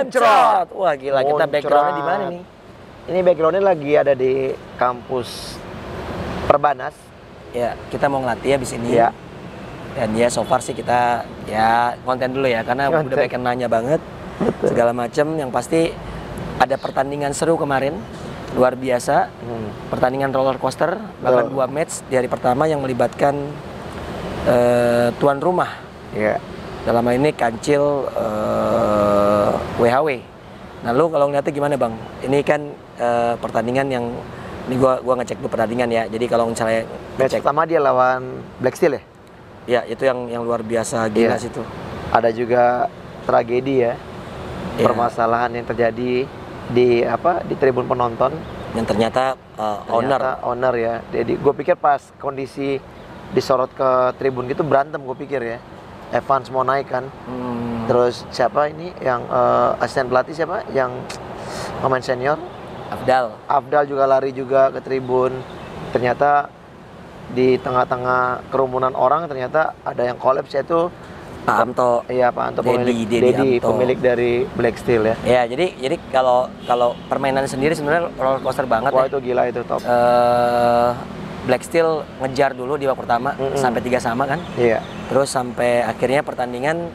Moncrot. Wah gila, kita Moncrot. backgroundnya di mana nih? Ini backgroundnya lagi ada di kampus Perbanas. Ya, kita mau ngelatih abis ini. Ya. Dan ya so far sih kita ya konten dulu ya, karena Konten. udah banyak yang nanya banget. Betul. Segala macam. Yang pasti ada pertandingan seru kemarin. Luar biasa. Pertandingan roller coaster. Bahkan 2 match di hari pertama yang melibatkan tuan rumah. Ya. Dalam hal ini Kancil WHW. Nah lu kalau ngeliatnya gimana bang? Ini kan pertandingan yang ini gua ngecek dulu pertandingan ya. Jadi kalau misalnya Match pertama dia lawan Black Steel ya? ya itu yang luar biasa gila sih tuh. Ada juga tragedi ya. Ya. Permasalahan yang terjadi di tribun penonton. Yang ternyata Owner ya. Jadi gue pikir pas kondisi disorot ke tribun gitu berantem, gue pikir ya. Evans mau naik kan. Terus siapa ini yang asisten pelatih siapa? Yang pemain senior? Afdal juga lari juga ke tribun. Ternyata di tengah-tengah kerumunan orang ternyata ada yang kolaps, yaitu Pak Amto. Iya, Pak Anto, Dedi Amto. pemilik dari Black Steel ya. Ya, jadi kalau permainan sendiri sebenarnya roller coaster banget. Wah, ya. itu gila itu top. Black Steel ngejar dulu di babak pertama sampai 3 sama kan. Iya. Terus sampai akhirnya pertandingan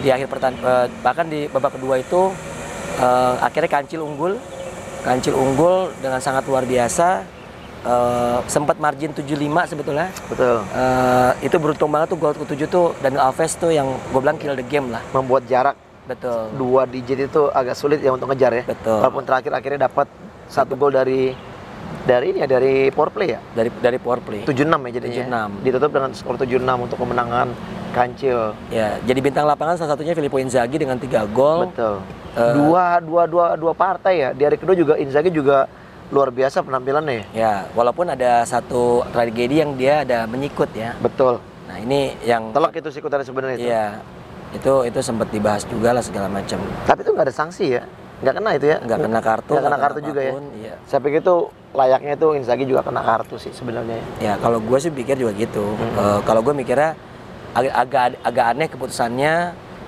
di akhir bahkan di babak kedua itu akhirnya Kancil unggul dengan sangat luar biasa. Sempat margin 7-5 sebetulnya. Betul. Itu beruntung banget tuh gol ke-7 tuh, dan Alves tuh yang gue bilang kill the game lah. Membuat jarak. Betul. 2 digit itu agak sulit ya untuk ngejar ya. Betul. Walaupun terakhir akhirnya dapat 1 gol dari power play ya. Dari power play. 7-6 ya jadinya. 7-6. Ditutup dengan skor 7-6 untuk kemenangan Kancil. Ya, jadi bintang lapangan salah satunya Filippo Inzaghi dengan 3 gol. Betul. Dua partai ya. Di hari kedua juga Inzaghi juga luar biasa penampilannya. Ya, walaupun ada satu tragedi yang dia ada menyikut ya. Betul. Nah, ini yang Telak itu sikutannya sebenarnya itu. Iya. Itu sempat dibahas juga lah segala macam. Tapi itu nggak ada sanksi ya. Nggak kena itu ya. Nggak kena kartu. Nggak kena kartu juga ya. Iya. Saya pikir itu layaknya itu Inzaghi juga kena kartu sih sebenarnya. Ya, kalau gue sih pikir juga gitu. Kalau gue mikirnya agak aneh keputusannya.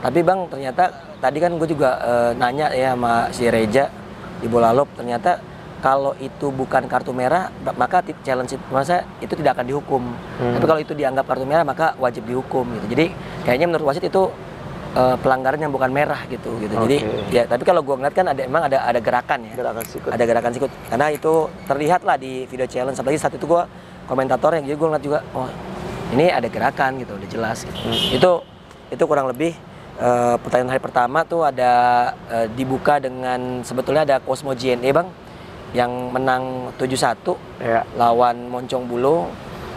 Tapi bang, ternyata tadi kan gue juga nanya ya sama si Reja di Bolalop, ternyata kalau itu bukan kartu merah, maka challenge itu tidak akan dihukum. Tapi kalau itu dianggap kartu merah, maka wajib dihukum gitu. Jadi kayaknya menurut wasit itu pelanggaran yang bukan merah gitu. Jadi ya, tapi kalau gue ngeliat kan emang ada gerakan ya. Ada gerakan sikut. Karena itu terlihat lah di video challenge. Apalagi saat itu gue komentatornya, jadi gue ngeliat juga, oh ini ada gerakan gitu, udah jelas. Gitu. Itu kurang lebih pertandingan hari pertama tuh ada dibuka dengan sebetulnya ada Cosmo JNE bang, yang menang 7-1 lawan Moncong Bulo.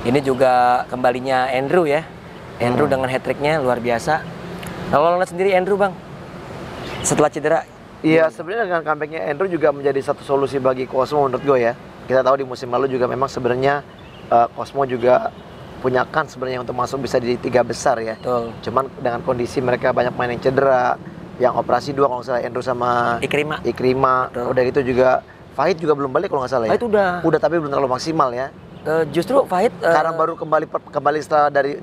Ini juga kembalinya Andrew ya. Andrew dengan hat-tricknya luar biasa. Nah, lo lihat sendiri Andrew bang, setelah cedera. Iya, sebenarnya dengan comebacknya Andrew juga menjadi satu solusi bagi Cosmo menurut gue ya. Kita tahu di musim lalu juga memang sebenarnya Cosmo juga punya kans sebenarnya untuk masuk bisa di 3 besar ya. Betul. Cuman dengan kondisi mereka banyak main yang cedera, yang operasi 2 kalau nggak salah, Andrew sama Ikrima. Udah gitu juga Fahid juga belum balik kalau nggak salah ya. Itu udah tapi belum terlalu maksimal ya. Justru Fahid karena baru kembali setelah dari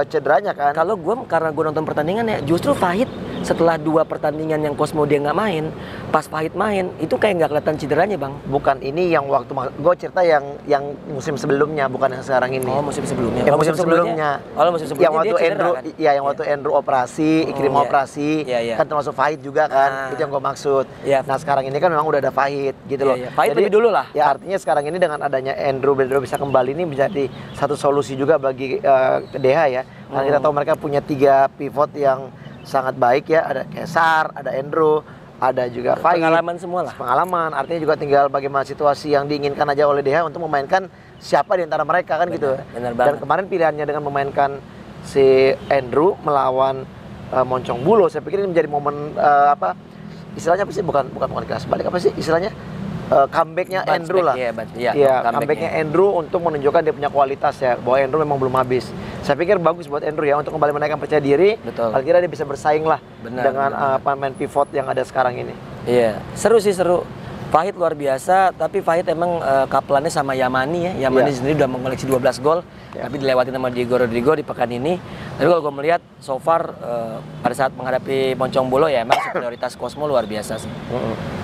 cederanya kan. Karena gue nonton pertandingan ya, justru Fahid setelah 2 pertandingan yang Cosmo dia nggak main, pas Fahid main itu kayak nggak kelihatan cederanya bang. Bukan ini yang waktu gue cerita yang musim sebelumnya, bukan yang sekarang ini. Oh, musim sebelumnya. Musim sebelumnya. Oh, musim sebelumnya yang waktu dia cedera, Andrew kan? yang waktu Andrew operasi, Ikrima operasi, kan termasuk Fahid juga kan. Itu yang gue maksud. Nah, sekarang ini kan memang udah ada Fahid gitu loh. Fahid lebih dulu lah. Ya, artinya sekarang ini dengan adanya Andrew bisa kembali ini menjadi satu solusi juga bagi DH ya. Karena kita tahu mereka punya 3 pivot yang sangat baik ya, ada Kesar, ada Andrew, ada juga Fahid. Pengalaman semua lah. Pengalaman, artinya juga tinggal bagaimana situasi yang diinginkan aja oleh DH untuk memainkan siapa di antara mereka kan gitu. Dan kemarin pilihannya dengan memainkan si Andrew melawan Moncong Bulo, saya pikir ini menjadi momen istilahnya apa sih? Bukan kelas balik, apa sih istilahnya? Comebacknya Andrew lah. Comebacknya Andrew untuk menunjukkan dia punya kualitas ya, bahwa Andrew memang belum habis. Saya pikir bagus buat Andrew ya untuk kembali menaikkan percaya diri. Paling kira dia bisa bersaing lah dengan pemain pivot yang ada sekarang ini. Iya, seru sih, seru. Fahid luar biasa, tapi Fahid emang kaplannya sama Yamani ya. Yamani sendiri udah mengoleksi 12 gol, tapi dilewatin sama Diego Rodrigo di pekan ini. Tapi kalau gue melihat so far pada saat menghadapi Moncong Bolo ya emang superioritas Cosmo luar biasa sih.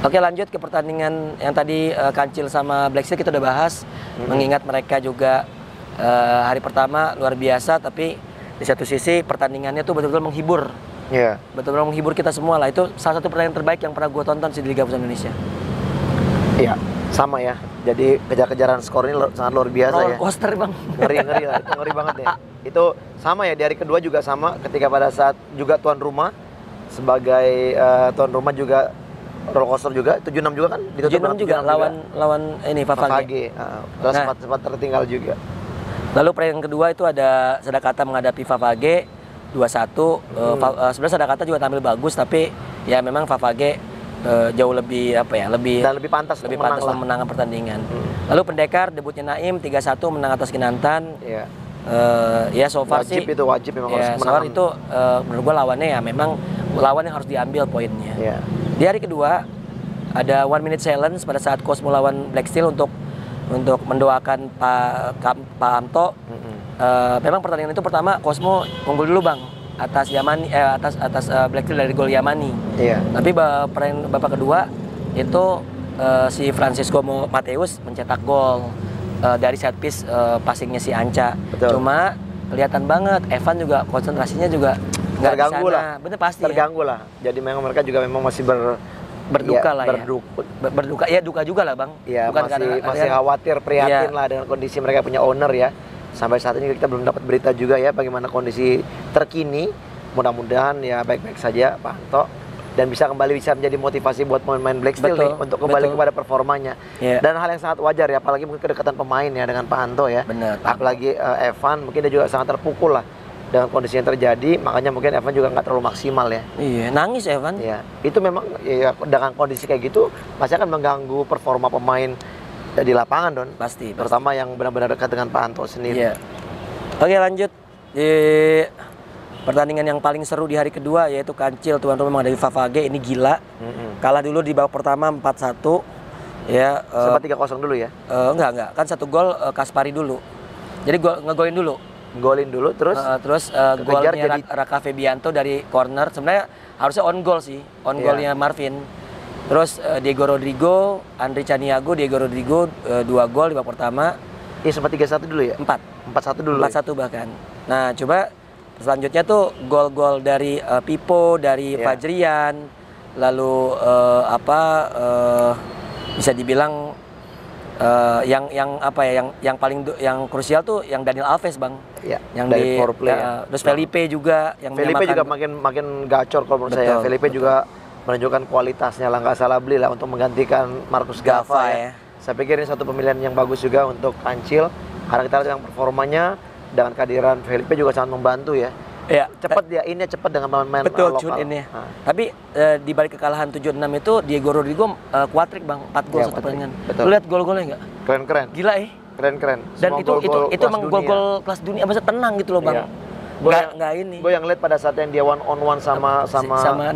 Oke, lanjut ke pertandingan yang tadi Kancil sama Black Steel kita udah bahas. Mengingat mereka juga hari pertama luar biasa, tapi di satu sisi pertandingannya tuh betul-betul menghibur. Betul-betul menghibur kita semua lah. Itu salah satu pertandingan terbaik yang pernah gue tonton di Liga Futsal Indonesia. Iya, sama ya. Jadi kejar-kejaran skor ini sangat luar biasa ya. Roller coaster bang. Ngeri lah, itu ngeri banget ya. Itu sama ya, di hari kedua juga sama. Ketika pada saat juga tuan rumah, sebagai tuan rumah juga roller coaster juga. 7-6 juga kan? 7-6 juga lawan ini Favage. Terus sempat tertinggal juga. Lalu pertandingan kedua itu ada Sadakata menghadapi Favage 2-1. Sebenarnya Sadakata juga tampil bagus, tapi ya memang Favage jauh lebih lebih pantas memenangkan pertandingan. Lalu Pendekar debutnya Naim 3-1 menang atas Kinantan. Ya so far wajib sih itu wajib memang harus menang. So far itu menurut gua lawannya ya memang lawan yang harus diambil poinnya. Di hari kedua ada 1 minute silence pada saat Cosmo lawan Black Steel untuk mendoakan Pak Amto. Memang pertandingan itu pertama Cosmo unggul dulu bang atas Yamani atas Black Steel dari gol Yamani. Tapi babak kedua itu si Francisco Mateus mencetak gol dari set piece passingnya si Anca. Cuma kelihatan banget Evan juga konsentrasinya juga nggak terganggu lah. Bener pasti. Terganggu lah. Jadi memang mereka juga memang masih berduka lah ya. Berduka ya, duka juga lah bang. Iya, masih khawatir, prihatin lah dengan kondisi mereka punya owner ya. Sampai saat ini kita belum dapat berita juga ya bagaimana kondisi terkini. Mudah-mudahan ya baik-baik saja Pak Anto dan bisa menjadi motivasi buat pemain Black Steel nih untuk kembali kepada performanya. Dan hal yang sangat wajar ya, apalagi mungkin kedekatan pemain ya dengan Pak Anto ya. Apalagi Evan mungkin dia juga sangat terpukul lah dengan kondisi yang terjadi, makanya mungkin Evan juga nggak terlalu maksimal ya. Iya, nangis Evan. Iya, itu memang ya dengan kondisi kayak gitu pasti akan mengganggu performa pemain di lapangan Don. Pasti. Terutama yang benar-benar dekat dengan Pak Anto sendiri. Oke, lanjut di pertandingan yang paling seru di hari kedua yaitu Kancil tuan rumah menghadapi Favage. Ini gila. Kalah dulu di babak pertama 4-1. Ya, sempat 3-0 dulu ya? Enggak. Kan 1 gol Kaspari dulu. Jadi ngegolin dulu. Golin dulu terus golnya Raka Febianto dari corner. Sebenarnya harusnya on goal sih. On golnya Marvin. Terus Diego Rodrigo, Andri Caniago, Diego Rodrigo 2 gol di babak pertama. Iya, sempat 3-1 dulu ya? 4-1 dulu. 4-1 bahkan. Nah, coba selanjutnya tuh gol-gol dari Pipo, dari Fajrian, lalu bisa dibilang yang paling krusial tuh yang Daniel Alves bang. Yang dari terus Felipe juga yang Felipe juga makin gacor kalau menurut saya. Felipe juga menunjukkan kualitasnya lah, nggak salah beli lah untuk menggantikan Marcus Gava ya. Saya pikir ini satu pemilihan yang bagus juga untuk Kancil karena kita lihat yang performanya dengan kehadiran Felipe juga sangat membantu ya. Cepat dia ini cepat dengan pemain lokal. Betul, ini. Tapi di balik kekalahan 7-6 itu Diego Rodrigo kuatrik bang, 4 gol satu pertandingan. Lu lihat gol-golnya nggak? Keren. Gila Keren. Dan itu emang gol-gol kelas dunia, masa tenang gitu loh bang. Nggak ini. Gue yang lihat pada saat yang dia one on one sama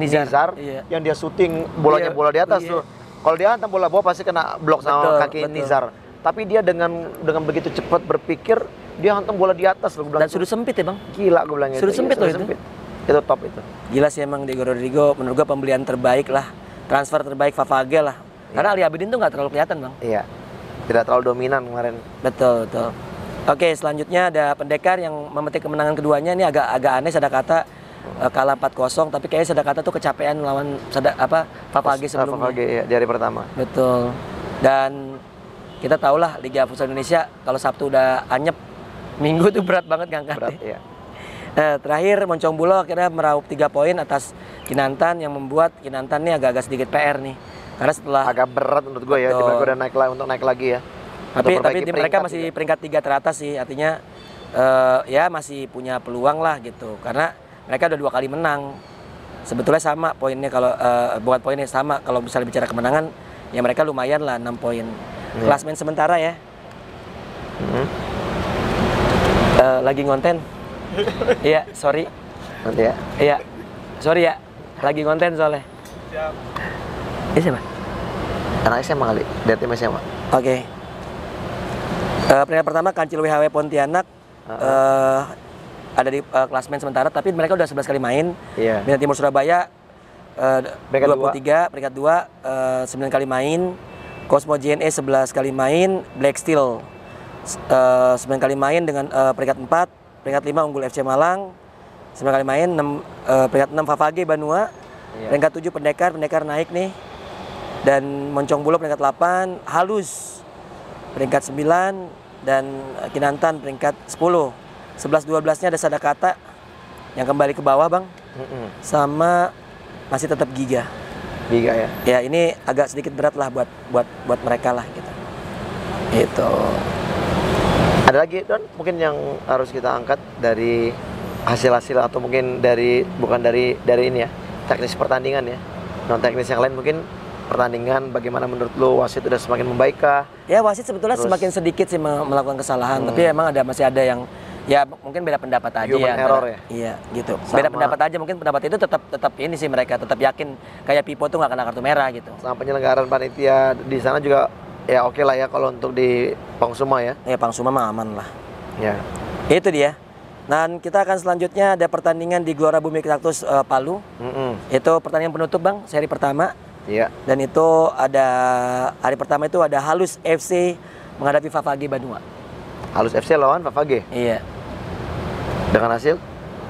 Nizar, yang dia syuting bolanya bola di atas tuh. Kalau dia hantam bola bawah pasti kena blok sama kaki Nizar. Tapi dia dengan begitu cepat berpikir, dia hantam bola di atas loh. Dan sudut sempit ya bang. Gila gue bilang itu. Sudut sempit loh itu. Itu top itu. Gila sih emang Diego Rodrigo, menurut gue pembelian terbaik lah, transfer terbaik Favage lah. Karena Ali Abidin tuh nggak terlalu kelihatan bang. Iya. Tidak terlalu dominan kemarin. Betul. Oke, selanjutnya ada Pendekar yang memetik kemenangan keduanya. Ini agak aneh, Sadakata kalah 4-0, tapi kayaknya Sadakata tuh kecapean melawan Favage sebelumnya. Favage ya, di hari pertama. Betul. Dan kita tahulah Liga Futsal Indonesia kalau Sabtu udah anyep, Minggu tuh berat banget ngangkatnya. Berat, iya. Terakhir Moncong Bulo akhirnya meraup 3 poin atas Kinantan yang membuat Kinantan nih agak-agak sedikit PR nih. Karena setelah agak berat menurut gue ya, tiba-tiba udah naik lagi ya. Tapi mereka masih peringkat 3 teratas sih, artinya ya masih punya peluang lah gitu. Karena mereka udah 2 kali menang. Sebetulnya sama poinnya kalau bukan poinnya sama kalau misalnya bicara kemenangan, ya mereka lumayan lah 6 poin. Klasmen sementara ya. Lagi ngonten. Iya, sorry. Nanti ya. Iya. Sorry ya. Lagi ngonten soalnya. Siap. Ini siapa? Anak SMA kali, dari tim SMA. Oke. Peringkat pertama Kancil WHW Pontianak. Ada di klasmen sementara, tapi mereka udah 11 kali main. Iya. Bina Timur Surabaya Peringkat 23, peringkat 2 9 kali main. Cosmo JNE 11 kali main. Black Steel 9 kali main dengan peringkat 4. Peringkat 5 Unggul FC Malang 9 kali main. Peringkat 6 Favage Banua. Iya. Peringkat 7 Pendekar naik nih. Dan Moncong Bulo peringkat 8. Halus peringkat 9. Dan Kinantan peringkat 10. 11-12-nya ada Sadakata yang kembali ke bawah, Bang. Sama masih tetap Giga. Giga ya. Ya, ini agak sedikit berat lah buat mereka lah gitu. Itu. Ada lagi Don mungkin yang harus kita angkat dari hasil-hasil atau mungkin bukan dari ini ya, teknis pertandingan ya. Non teknis yang lain mungkin pertandingan bagaimana menurut lo wasit udah semakin membaikkah? Ya, wasit sebetulnya semakin sedikit sih melakukan kesalahan, tapi emang masih ada yang ya mungkin beda pendapat aja Human error ya. Iya, gitu. Beda pendapat aja, mungkin pendapat itu tetap ini sih, mereka tetap yakin kayak Pipo tuh nggak kena kartu merah gitu. Sama penyelenggaraan panitia di sana juga ya oke lah ya kalau untuk di Pangsuma ya. Ya, Pangsuma mah aman lah. Ya. Itu dia. Dan kita akan selanjutnya ada pertandingan di Gelora Bumi Cactus Palu. Itu pertandingan penutup, Bang, seri pertama. Iya. Dan itu ada hari pertama itu ada Halus FC menghadapi Favage Banua. Halus FC lawan Favage. Iya. Dengan hasil?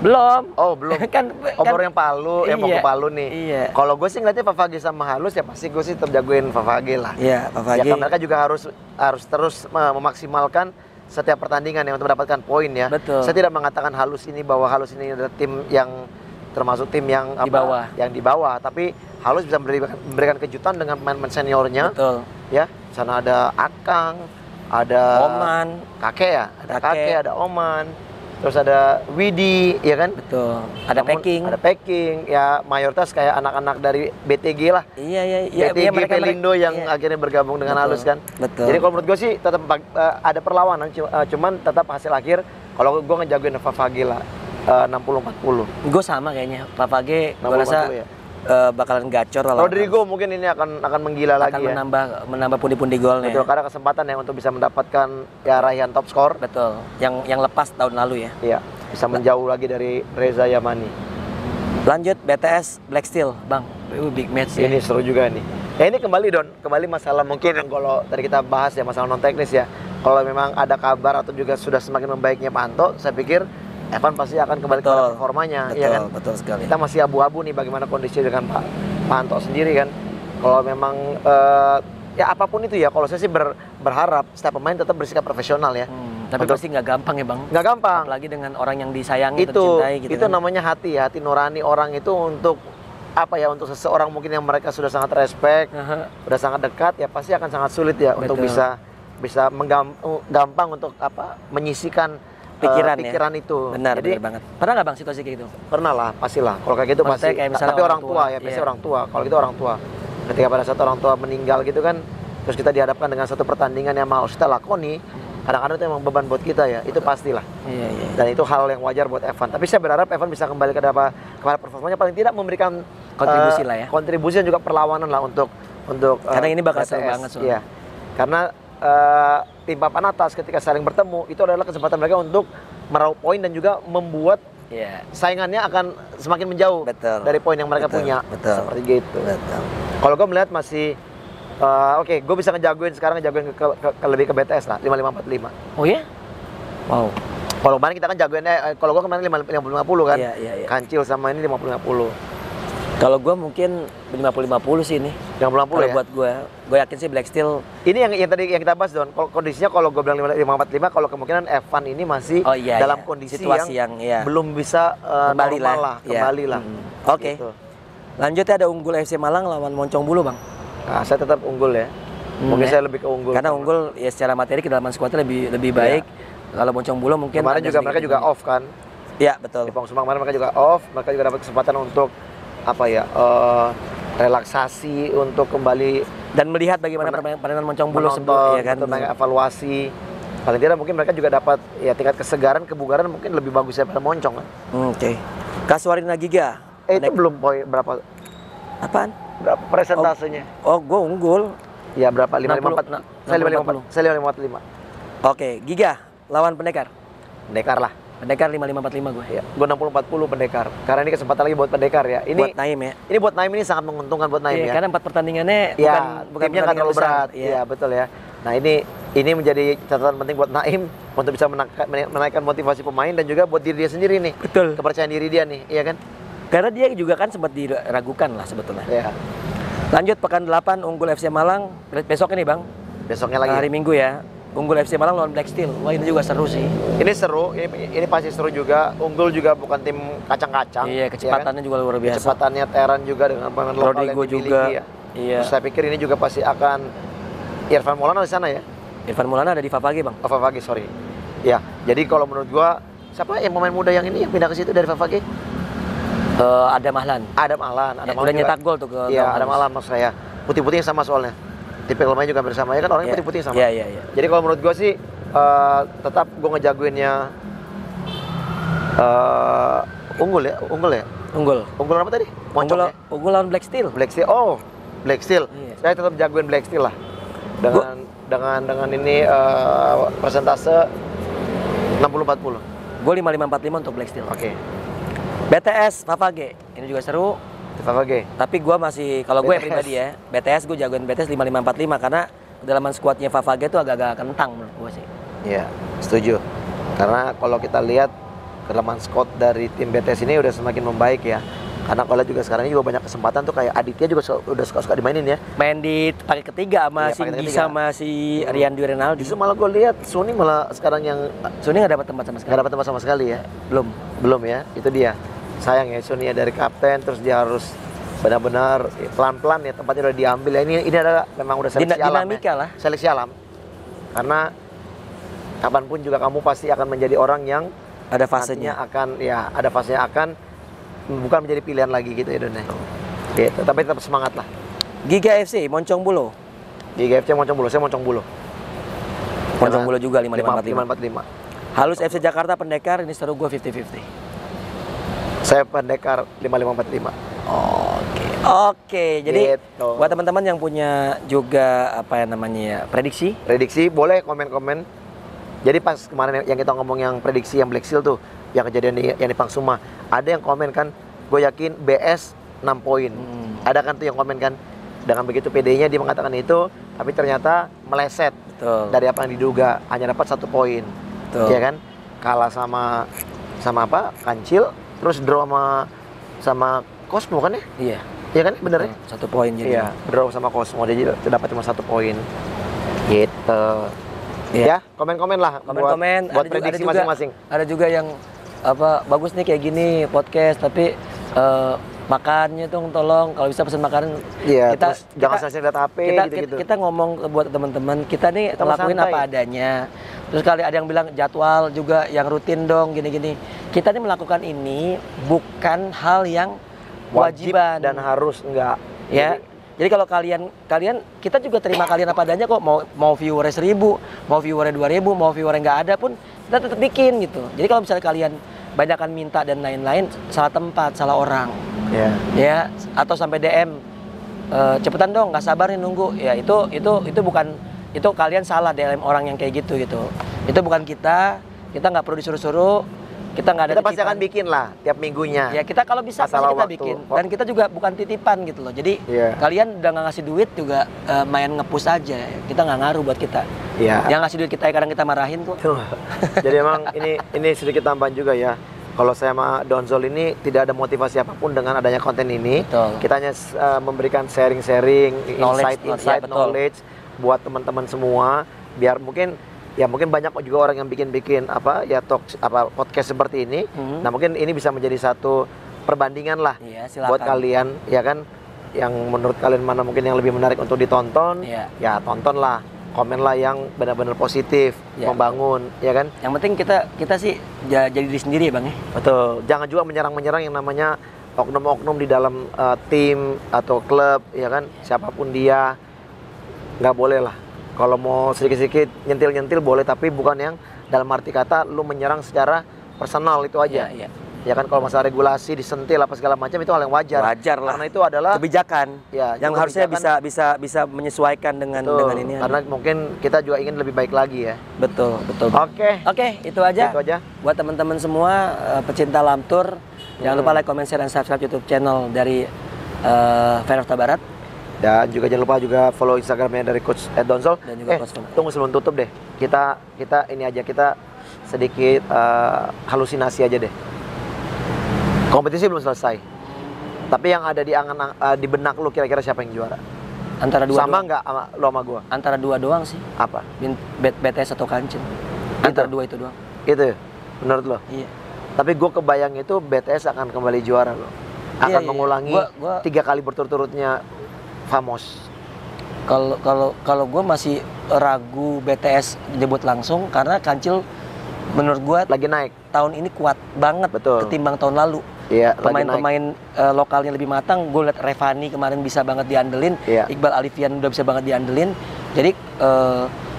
Belum. Oh, belum. kan baru yang Palu, yang iya, Palu nih. Iya. Kalau gue sih ngeliatnya Favage sama Halus ya pasti gue sih tetap jagoin Favage lah. Iya, Favage. Ya kan mereka juga harus terus memaksimalkan setiap pertandingan yang untuk mendapatkan poin ya. Betul. Saya tidak mengatakan Halus ini bahwa Halus ini adalah tim yang termasuk tim yang di bawah, tapi Halus bisa memberikan kejutan dengan pemain-pemain seniornya. Betul. Ya, sana ada Akang, ada Oman, Kakek ya, ada Kakek, ada Oman. Terus ada Widi, ya kan? Betul. Ada Packing, ya mayoritas kayak anak-anak dari BTG lah. Iya. BTG, mereka, Pelindo yang akhirnya bergabung dengan Halus kan. Betul. Jadi kalau menurut gue sih tetap ada perlawanan, cuman tetap hasil akhir. Kalau gue ngejagoin Favage lah 60-40. Gue sama kayaknya. Favage gue rasa ya. Bakalan gacor lah. Rodrigo mungkin ini akan menggila lagi ya. Menambah pundi-pundi golnya. Betul, karena kesempatan ya untuk bisa mendapatkan ya raihan top skor. Betul. Yang lepas tahun lalu ya. Iya, bisa menjauh lagi dari Reza Yamani. Lanjut BTS Black Steel, Bang. Big match ya. Ini seru juga nih. Ya ini kembali masalah mungkin yang kalau tadi kita bahas ya masalah non teknis ya. Kalau memang ada kabar atau juga sudah semakin membaiknya Pak Anto, saya pikir Evan pasti akan kembali ke performanya, betul, ya kan? Betul sekali. Kita masih abu-abu nih bagaimana kondisi dengan Pak Anto sendiri kan. Kalau memang ya apapun itu ya, kalau saya sih berharap setiap pemain tetap bersikap profesional ya. Tapi pasti nggak gampang ya, Bang. Nggak gampang. Apalagi dengan orang yang disayangi, tercintai gitu. Itu kan? namanya hati nurani orang itu untuk apa ya, untuk seseorang mungkin yang mereka sudah sangat respect, sudah sangat dekat ya pasti akan sangat sulit ya untuk bisa gampang untuk menyisikan pikiran itu. Benar banget. Pernah nggak, Bang, situasi kayak gitu? Pernah lah, pastilah. Kalau kayak gitu pasti. Tapi orang tua ya, biasanya orang tua. Kalau gitu orang tua. Ketika pada saat orang tua meninggal gitu kan, terus kita dihadapkan dengan satu pertandingan yang mau kita lakoni, kadang-kadang itu emang beban buat kita ya. Itu pastilah. Iya. Dan itu hal yang wajar buat Evan. Tapi saya berharap Evan bisa kembali kepada performanya, paling tidak memberikan kontribusi lah ya. Kontribusi dan juga perlawanan lah untuk karena ini bakal seru banget soalnya. Iya. Karena tim papan atas ketika saling bertemu itu adalah kesempatan mereka untuk meraup poin dan juga membuat saingannya akan semakin menjauh dari poin yang mereka punya. Seperti gitu. Kalau gue melihat masih oke, gue bisa ngejagoin lebih ke BTS lah, 55-45. Oh ya? Wow. Kalau kemarin kita kan jagoinnya, kalau gue kemarin 50-50 kan. Iya. Kancil sama ini 50-50. Kalau gue mungkin 50-50 sih ini. 50-50 ya? Buat gue yakin sih Black Steel. Ini yang tadi yang kita bahas, Don. Kondisinya kalau gue bilang 5-4-5, kalau kemungkinan Evan ini masih dalam kondisi situasi yang belum bisa kembali lah. Oke. Gitu. Lanjutnya ada Unggul FC Malang lawan Moncong Bulu, Bang. Nah, saya tetap unggul ya. Mungkin saya lebih ke unggul. Karena unggul ya secara materi kedalaman skuadnya lebih baik. Kalau Moncong Bulu mungkin kemarin juga mereka juga off kan. Iya, betul. Di Pangsuma kemarin mereka juga off, mereka juga dapat kesempatan untuk relaksasi, untuk kembali dan melihat bagaimana permainan Moncong Bulu sebelumnya kan. Untuk evaluasi. Paling tidak mungkin mereka juga dapat ya tingkat kesegaran, kebugaran mungkin lebih bagus daripada Moncong kan. Oke. Kasuarina Giga. Itu belum poin berapa? Apaan? Berapa persentasenya? Oh, gue unggul. Ya berapa? 554. Nah, Saya 554. Saya 555. Oke, Giga lawan Pendekar. Pendekar lah. Pendekar 5545 gue. Ya, gue 60-40 Pendekar. Karena ini kesempatan lagi buat Pendekar ya. Ini buat Naim ya. Ini buat Naim ini sangat menguntungkan buat Naim ya. Karena 4 pertandingannya ya, bukan timnya nggak terlalu berat. Iya, betul ya. Nah, ini menjadi catatan penting buat Naim untuk bisa menaikkan motivasi pemain dan juga buat diri dia sendiri nih. Betul. Kepercayaan diri dia nih, iya kan? Karena dia juga kan sempat diragukan lah sebetulnya. Iya. Lanjut pekan 8 unggul FC Malang besok ini, Bang. Besoknya lagi. Hari Minggu ya. Unggul FC Malang lawan Black Steel. Wah, ini juga seru sih. Ini seru, ini pasti seru juga. Unggul juga bukan tim kacang-kacang. Iya, kecepatannya juga luar biasa. Kecepatannya Teran juga dengan pemain lokal Rodrigo yang dimiliki juga. Ya. Iya. Terus saya pikir ini juga pasti akan Irfan Maulana di sana ya. Irfan Maulana ada di Favage, Bang. Oh, Favage, sorry. Ya, jadi kalau menurut gua siapa yang pemain muda yang ini yang pindah ke situ dari Favage? Ada Mahlan. Adam Ahlan. Udah nyetak gol tuh ke. Iya, Adam Ahlan maksud saya. Putih-putihnya sama soalnya. Tipe pemain juga bersama ya kan orangnya putih-putih sama. Iya, iya, iya. Jadi kalau menurut gua sih tetap gue ngejagoinnya unggul ya. Unggul apa tadi? Unggul lawan Black Steel. Black Steel. Iya. Saya tetap jagoin Black Steel lah. Dengan ini persentase 60-40. Gue 55-45 untuk Black Steel. Oke. BTS Favage. Ini juga seru. Favage. Tapi gue masih kalau gue pribadi ya, BTS gue jagoin BTS 55-45 karena kedalaman skuadnya Favage itu agak-agak kentang menurut gue sih. Iya, setuju. Karena kalau kita lihat kedalaman squad dari tim BTS ini udah semakin membaik ya. Karena kalau juga sekarang ini juga banyak kesempatan tuh kayak Aditya juga udah suka dimainin ya. Main di pakai ketiga sama Singgi sama si Rian Dwi Renaldi. Justru malah gue lihat Suni malah sekarang yang Suni nggak dapat tempat sama sekali. Nggak dapat tempat sama sekali ya. Belum ya. Itu dia. Sayang ya Suni ya dari kapten terus dia harus benar-benar pelan-pelan ya tempatnya udah diambil ya. Ini adalah memang udah seleksi alam. Dinamika lah. Seleksi alam. Karena kapanpun juga kamu pasti akan menjadi orang yang ada fasenya akan bukan menjadi pilihan lagi gitu ya Don. Gitu, tapi tetap semangat lah. Giga FC Moncong Bulo. Giga FC Moncong Bulo, saya Moncong Bulo. Moncong Bulo juga 5545. Halus FC Jakarta Pendekar ini seru gue 50-50. Saya Pendekar 5545. Oke. Jadi gitu. buat teman-teman yang punya juga apa ya namanya ya prediksi boleh komen-komen. Jadi pas kemarin yang kita ngomong yang prediksi yang Black Seal tuh, yang kejadian yang di Pangsuma, ada yang komen kan, gue yakin BS 6 poin. Ada kan tuh yang komen kan, dengan begitu PD-nya dia mengatakan itu, tapi ternyata meleset. Betul. Dari apa yang diduga, hanya dapat 1 poin. Iya kan? Kalah sama apa? Kancil, terus draw sama Cosmo kan ya? Iya. Iya kan? Bener ya? 1 poin jadi. Iya, draw sama Cosmo, jadi dapat cuma 1 poin. Gitu. Ya, komen-komen lah. Komen-komen. Buat prediksi masing-masing. Ada juga yang apa bagus nih kayak gini podcast, tapi makannya tuh tolong kalau bisa pesan makanan. Iya, jangan sering lihat HP gitu-gitu. Kita ngomong buat teman-teman, kita nih lakuin apa adanya. Terus kali ada yang bilang jadwal juga yang rutin dong gini-gini. Kita nih melakukan ini bukan hal yang wajib wajiban dan harus enggak. Ya. Jadi kalau kalian kita juga terima kalian apa adanya kok, mau viewernya 1000, mau viewernya 2000, mau viewernya nggak ada pun kita tetap bikin gitu. Jadi kalau misalnya kalian banyakkan minta dan lain-lain, salah tempat, salah orang. Ya, atau sampai DM cepetan dong, nggak sabar nih nunggu. Ya itu bukan, itu kalian salah DM orang yang kayak gitu. Itu bukan kita nggak perlu disuruh-suruh. Kita nggak ada kita pasti akan bikin lah tiap minggunya. Ya kita kalau bisa pasti kita bikin. Dan kita juga bukan titipan gitu loh. Jadi kalian udah nggak ngasih duit juga main nge-push aja. Kita nggak ngaruh buat kita. Yang ngasih duit kita kadang kita marahin kok. Jadi emang ini sedikit tambahan juga ya. Kalau saya sama Donzol ini tidak ada motivasi apapun dengan adanya konten ini. Betul. Kita hanya memberikan sharing-sharing, insight, knowledge buat teman-teman semua. Biar mungkin banyak juga orang yang bikin podcast seperti ini. Nah mungkin ini bisa menjadi satu perbandingan lah buat kalian ya kan, yang menurut kalian mana mungkin yang lebih menarik untuk ditonton. Ya tontonlah, komenlah yang benar-benar positif, membangun ya kan. Yang penting kita sih jadi diri sendiri ya Bang ya. Betul. Jangan juga menyerang yang namanya oknum-oknum di dalam tim atau klub ya kan, siapapun dia, nggak boleh lah. Kalau mau sedikit-sedikit nyentil-nyentil boleh, tapi bukan yang dalam arti kata lu menyerang secara personal, itu aja. Ya kan kalau masalah regulasi disentil apa segala macam itu hal yang wajar. Wajar lah. Karena itu adalah kebijakan. Ya, yang harusnya bisa menyesuaikan dengan ini. Karena mungkin kita juga ingin lebih baik lagi ya. Betul. Oke, itu aja. Buat teman-teman semua pecinta Lam Tour, jangan lupa like, comment, share, dan subscribe YouTube channel dari Fan of Barat. Dan juga jangan lupa juga follow Instagramnya dari Coach Ed Donsol. Dan juga tunggu sebelum tutup deh. Kita ini aja, kita sedikit halusinasi aja deh. Kompetisi belum selesai. Tapi yang ada di angan di benak lu kira-kira siapa yang juara? Antara dua sama nggak sama lo sama gua? Antara dua doang sih. Apa? BTS atau Kancil. Antara dua itu doang. Itu menurut lo? Iya. Tapi gua kebayang itu BTS akan kembali juara lo. Akan mengulangi 3 kali berturut-turutnya Famos. Kalau gue masih ragu BTS debut langsung karena Kancil menurut gue lagi naik. Tahun ini kuat banget. Betul. Ketimbang tahun lalu. Iya, pemain lokalnya lebih matang. Gue liat Revani kemarin bisa banget diandelin. Iya. Iqbal Alifian udah bisa banget diandelin. Jadi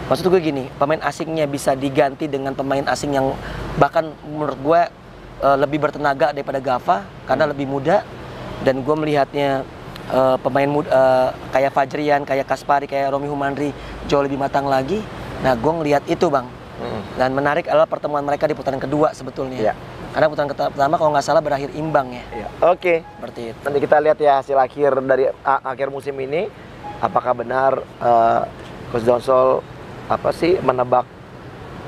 maksud gue gini, pemain asingnya bisa diganti dengan pemain asing yang bahkan menurut gue lebih bertenaga daripada Gava karena lebih muda. Dan gue melihatnya pemain muda kayak Fajrian, kayak Kaspari, kayak Romi Humandri jauh lebih matang lagi. Nah, gue ngelihat itu bang. Dan menarik adalah pertemuan mereka di putaran kedua sebetulnya. Karena putaran pertama kalau nggak salah berakhir imbang ya. Oke. Seperti itu. Nanti kita lihat ya hasil akhir dari akhir musim ini. Apakah benar Coach Donsol menebak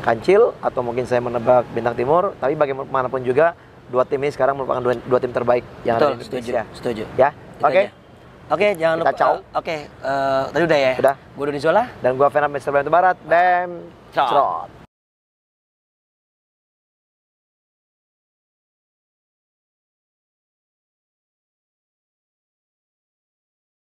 Kancil atau mungkin saya menebak Bintang Timur. Tapi bagaimanapun juga dua tim ini sekarang merupakan dua tim terbaik yang ada di Indonesia. Setuju. Ya. Oke, jangan lupa. Tadi udah ya. Udah. Gue Doni Zola dan gue Fernand Mr. Barat. Bam. Trot.